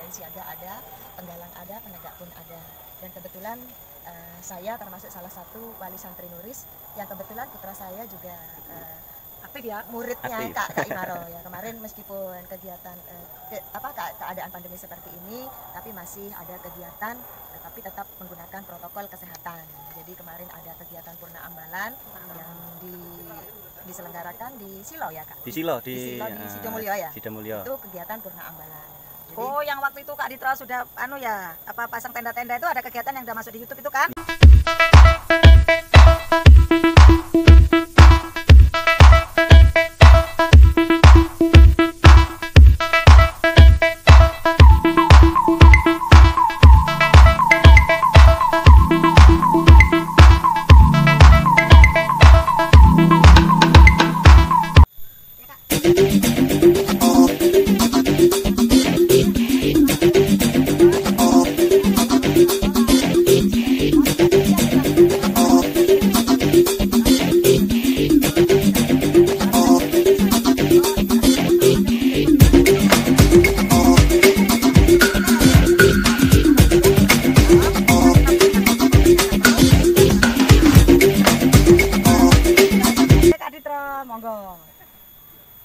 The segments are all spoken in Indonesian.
dari siaga ada, penggalang ada, penegak pun ada. Dan kebetulan saya termasuk salah satu wali santri Nuris yang kebetulan putra saya juga aktif ya, muridnya Kak Imaro ya. Kemarin meskipun kegiatan keadaan pandemi seperti ini, tapi masih ada kegiatan, tetapi tetap menggunakan protokol kesehatan. Jadi kemarin ada kegiatan Purna Ambalan yang diselenggarakan di Silo ya Kak? Di Silo, di Sidomulyo ya? Sidomulyo. Itu kegiatan Purna Ambalan. Jadi, yang waktu itu Kak Ditra sudah pasang tenda-tenda itu, ada kegiatan yang udah masuk di YouTube itu kan?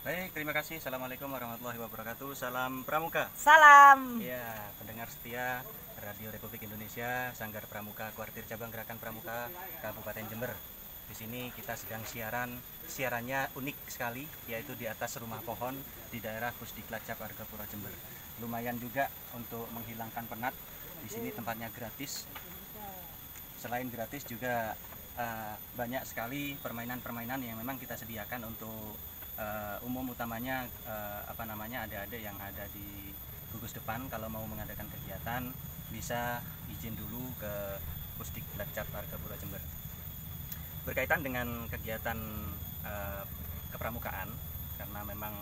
Baik, terima kasih. Assalamualaikum warahmatullahi wabarakatuh. Salam Pramuka. Salam. Ya, pendengar setia Radio Republik Indonesia, Sanggar Pramuka, Kuartir Cabang Gerakan Pramuka, Kabupaten Jember. Di sini kita sedang siarannya unik sekali, yaitu di atas rumah pohon di daerah Pusdiklat Cap Argapura Jember. Lumayan juga untuk menghilangkan penat. Di sini tempatnya gratis. Selain gratis juga banyak sekali permainan-permainan yang memang kita sediakan untuk umum, utamanya ada yang ada di gugus depan. Kalau mau mengadakan kegiatan bisa izin dulu ke Pusdiklat Cap Argapura Jember. Berkaitan dengan kegiatan kepramukaan, karena memang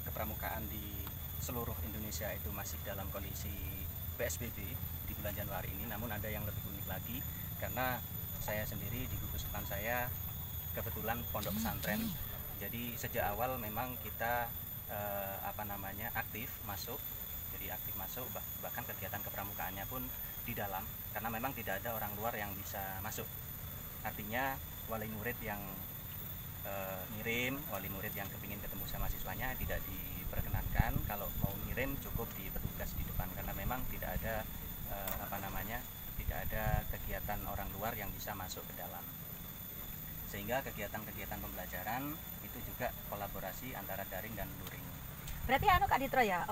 kepramukaan di seluruh Indonesia itu masih dalam kondisi PSBB di bulan Januari ini, namun ada yang lebih unik lagi karena saya sendiri di gugus depan saya kebetulan pondok pesantren. Jadi sejak awal memang kita aktif masuk, bahkan kegiatan kepramukaannya pun di dalam, karena memang tidak ada orang luar yang bisa masuk. Artinya wali murid yang wali murid yang kepingin ketemu sama siswanya tidak diperkenankan. Kalau mau ngirim cukup di petugas di depan, karena memang tidak ada tidak ada kegiatan orang luar yang bisa masuk ke dalam. Sehingga kegiatan-kegiatan pembelajaran itu juga kolaborasi antara daring dan luring. Berarti Kak Ditra ya,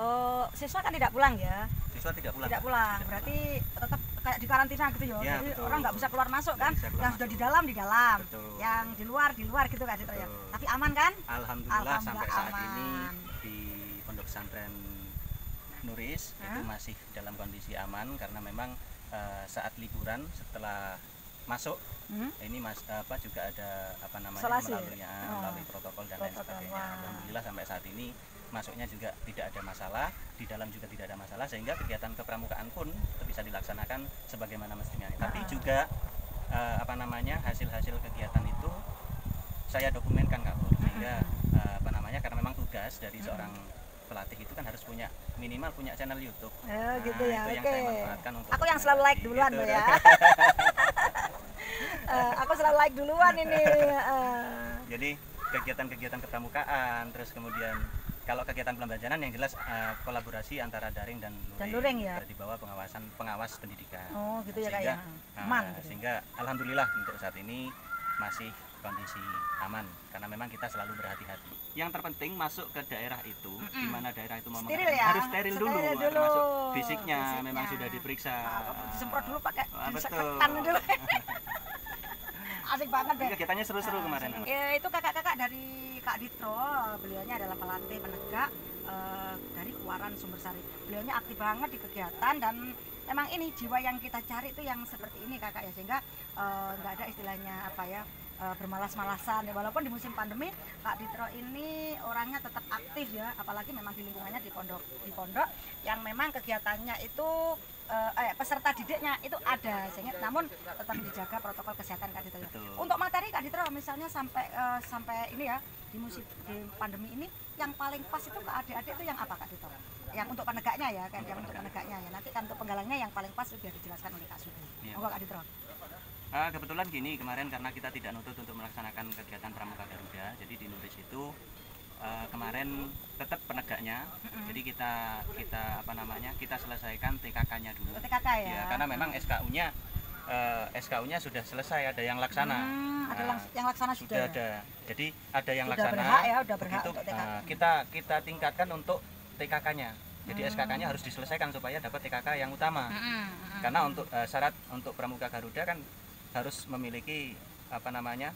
siswa kan tidak pulang ya? Siswa tidak pulang. Berarti tetap kayak di karantina gitu ya? Jadi betul. Orang nggak bisa keluar masuk kan? Yang sudah di dalam, betul. Yang di luar gitu Kak Ditra ya? Tapi aman kan? Alhamdulillah sampai saat ini di Pondok Pesantren Nuris itu masih dalam kondisi aman, karena memang saat liburan setelah masuk ini juga ada melalui protokol dan lain sebagainya. Alhamdulillah sampai saat ini masuknya juga tidak ada masalah, di dalam juga tidak ada masalah, sehingga kegiatan kepramukaan pun bisa dilaksanakan sebagaimana mestinya. Tapi juga hasil-hasil kegiatan itu saya dokumenkan Kak Pur, sehingga karena memang tugas dari seorang pelatih itu kan harus minimal punya channel YouTube. Gitu ya. Itu yang saya manfaatkan untuk aku yang selalu like duluan tuh ya. Aku selalu like duluan ini. Jadi kegiatan-kegiatan kepramukaan, terus kemudian kalau kegiatan pembelajaran yang jelas kolaborasi antara daring dan luring ya, di bawah pengawas pendidikan. Oh gitu ya Kak ya. Aman. Sehingga alhamdulillah untuk saat ini masih kondisi aman, karena memang kita selalu berhati-hati. Yang terpenting masuk ke daerah itu, di mana daerah itu harus steril dulu, termasuk fisiknya memang sudah diperiksa. Disemprot dulu pakai disinfektan dulu. Asik banget deh. Kegiatannya seru-seru kemarin. Itu kakak-kakak dari Kak Ditro, beliaunya adalah pelatih penegak dari Kuaran Sumbersari. Beliaunya aktif banget di kegiatan, dan memang ini jiwa yang kita cari itu yang seperti ini kakak ya, sehingga nggak ada istilahnya bermalas-malasan ya. Walaupun di musim pandemi Kak Ditro ini orangnya tetap aktif ya, apalagi memang di lingkungannya di pondok yang memang kegiatannya itu peserta didiknya itu ada, sehingga namun tetap dijaga protokol kesehatan Kak Ditro. Untuk materi Kak Ditro misalnya sampai ini ya, di pandemi ini yang paling pas itu ke adik-adik itu yang apa Kak Ditro? yang untuk penegaknya ya, kan yang untuk penegaknya ya. Nanti kan untuk penggalangnya yang paling pas sudah dijelaskan oleh Kak Subi. Iya. Monggo Kak Ditro. Kebetulan gini, kemarin karena kita tidak nutut untuk melaksanakan kegiatan Pramuka Garuda, jadi di Nuris itu kemarin tetap penegaknya. Jadi kita apa namanya, kita selesaikan TKK-nya dulu. TKK ya. Ya, karena memang SKU-nya sudah selesai, ada yang laksana. Yang laksana sudah ada. Jadi ada yang sudah laksana. Berhak ya, udah berhak begitu, untuk TKK. Kita tingkatkan untuk TKK-nya. Jadi SKK-nya harus diselesaikan supaya dapat TKK yang utama. Karena untuk syarat untuk Pramuka Garuda kan harus memiliki apa namanya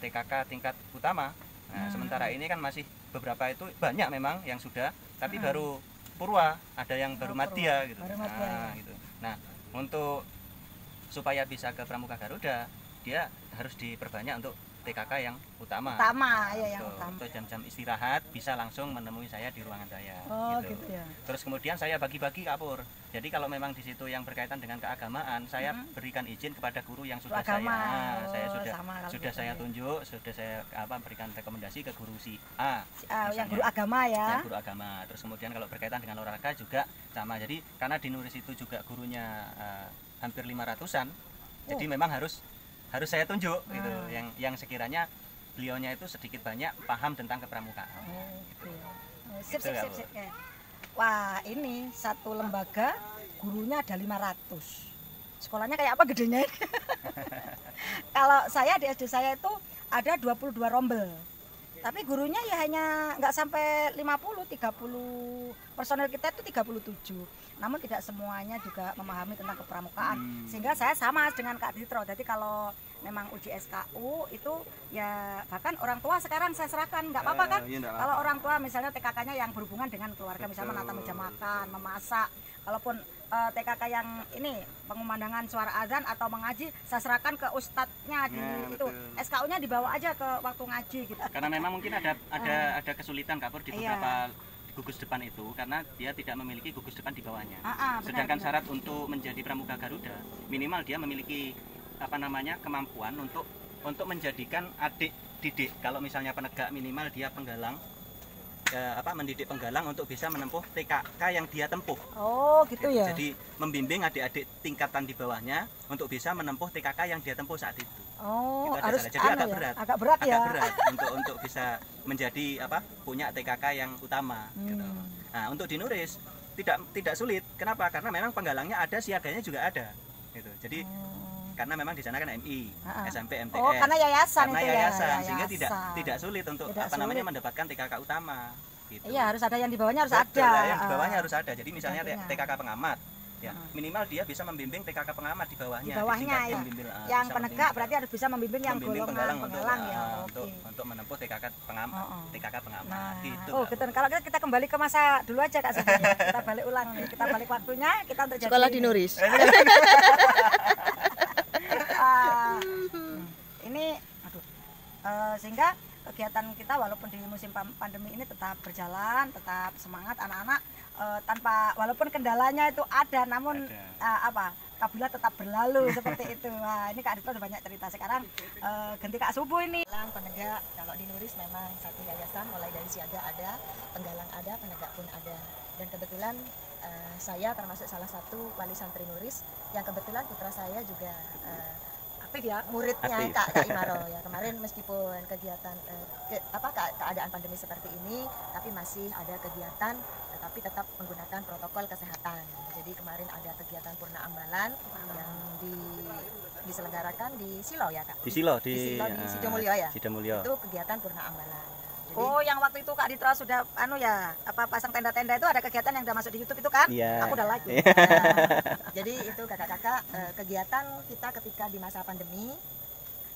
TKK tingkat utama. Nah, sementara ini kan masih beberapa itu banyak memang yang sudah, tapi baru Purwa, ada yang baru Madya gitu. Gitu. Nah, untuk supaya bisa ke Pramuka Garuda, dia harus diperbanyak untuk TKK yang utama. Ya, yang utama. Untuk jam-jam istirahat bisa langsung menemui saya di ruangan saya. Gitu ya. Terus kemudian saya bagi-bagi Kak Pur. Jadi kalau memang di situ yang berkaitan dengan keagamaan, saya berikan izin kepada guru yang sudah saya tunjuk, sudah saya berikan rekomendasi ke guru si A. Yang guru agama ya. Yang guru agama. Terus kemudian kalau berkaitan dengan olahraga juga sama. Jadi karena di Nuris itu juga gurunya hampir 500-an. Jadi memang harus saya tunjuk gitu, yang sekiranya beliaunya itu sedikit banyak paham tentang kepramukaan. Sip. Ya. Wah, ini satu lembaga gurunya ada 500. Sekolahnya kayak apa gedenya? Kalau saya di SD saya itu ada 22 rombel. Tapi gurunya ya hanya nggak sampai 30 personel kita itu 37. Namun tidak semuanya juga memahami tentang kepramukaan. Sehingga saya sama dengan Kak Ditro. Jadi kalau memang uji SKU itu ya bahkan orang tua sekarang saya serahkan, nggak apa-apa kan? Kalau orang tua misalnya TKK-nya yang berhubungan dengan keluarga, misalnya menata meja makan, memasak. Kalaupun TKK yang ini pengumandangan suara azan atau mengaji, saya serahkan ke ustadznya itu. SKU-nya dibawa aja ke waktu ngaji gitu. Karena memang mungkin ada kesulitan Kak Pur di beberapa gugus depan itu karena dia tidak memiliki gugus depan di bawahnya. Sedangkan syarat untuk menjadi Pramuka Garuda minimal dia memiliki kemampuan untuk menjadikan adik didik. Kalau misalnya penegak minimal dia penggalang, mendidik penggalang untuk bisa menempuh TKK yang dia tempuh. Gitu ya. Jadi membimbing adik-adik tingkatan di bawahnya untuk bisa menempuh TKK yang dia tempuh saat itu. Harus jadi agak berat untuk bisa menjadi punya TKK yang utama. Gitu. Nah, untuk di Nuris tidak sulit. Kenapa? Karena memang penggalangnya ada, siaganya juga ada. Gitu. Jadi karena memang di sana kan MI, SMP, MTS. Karena yayasan sehingga tidak sulit untuk mendapatkan TKK utama. Gitu. Iya, harus ada yang di bawahnya harus Betul, ada. Yang di bawahnya harus ada. Jadi misalnya TKK pengamat, ya minimal dia bisa membimbing TKK pengamat di bawahnya. Di bawahnya ya. Yang penegak berarti harus bisa membimbing yang golongan penggalang ya. Untuk menempuh TKK pengamat. Gitu. Gitu. Kalau kita kembali ke masa dulu aja Kak Subi. Kita balik ulang nih. Kita balik waktunya, kita untuk sekolah di Nuris. Ini sehingga kegiatan kita walaupun di musim pandemi ini tetap berjalan, tetap semangat anak-anak walaupun kendalanya itu ada, namun kabila tetap berlalu seperti itu. Wah, ini Kak Ditro udah banyak cerita. Sekarang ganti Kak Subu ini. Penegak kalau di Nuris memang satu yayasan, mulai dari siaga ada, penggalang ada, penegak pun ada. Dan kebetulan saya termasuk salah satu wali santri Nuris yang kebetulan putra saya juga aktif ya, muridnya Kak Imaro ya. Kemarin meskipun kegiatan keadaan pandemi seperti ini, tapi masih ada kegiatan, tetapi tetap menggunakan protokol kesehatan. Jadi kemarin ada kegiatan Purna Ambalan yang diselenggarakan di Silo ya Kak. Di Silo di Sidomulyo ya. Sidomulyo. Itu kegiatan Purna Ambalan. Jadi, yang waktu itu Kak Ditro sudah pasang tenda-tenda itu ada kegiatan yang udah masuk di YouTube itu kan? Iya. Aku udah like. Jadi itu kakak-kakak kegiatan kita ketika di masa pandemi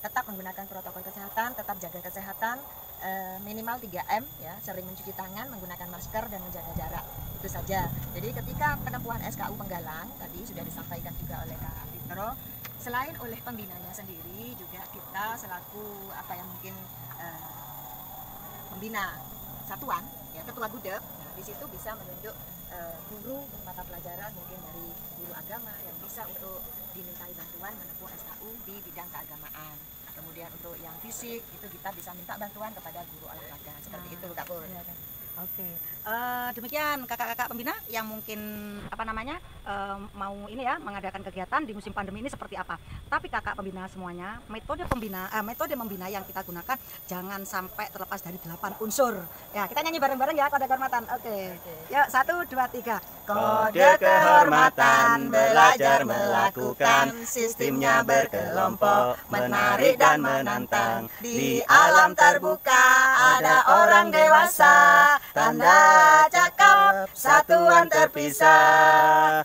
tetap menggunakan protokol kesehatan, tetap jaga kesehatan, minimal 3M ya, sering mencuci tangan, menggunakan masker dan menjaga jarak. Itu saja. Jadi ketika penempuhan SKU penggalang tadi sudah disampaikan juga oleh Kak Ditro, selain oleh pembinanya sendiri juga kita selaku mungkin pembina satuan ya, ketua gudeg. Nah, di situ bisa menunjuk guru mata pelajaran mungkin dari guru agama yang bisa untuk dimintai bantuan menempuh SKU di bidang keagamaan. Kemudian untuk yang fisik itu kita bisa minta bantuan kepada guru olahraga seperti itu Kak Pur. Oke. Demikian kakak-kakak pembina yang mungkin mau ini ya mengadakan kegiatan di musim pandemi ini seperti apa. Tapi kakak pembina semuanya, metode membina yang kita gunakan jangan sampai terlepas dari 8 unsur. Ya, kita nyanyi bareng-bareng ya kode kehormatan. Oke. Yuk 1 2 3. Kode kehormatan belajar melakukan, sistemnya berkelompok, menarik dan menantang. Di alam terbuka ada orang dewasa, tanda cakap satuan terpisah.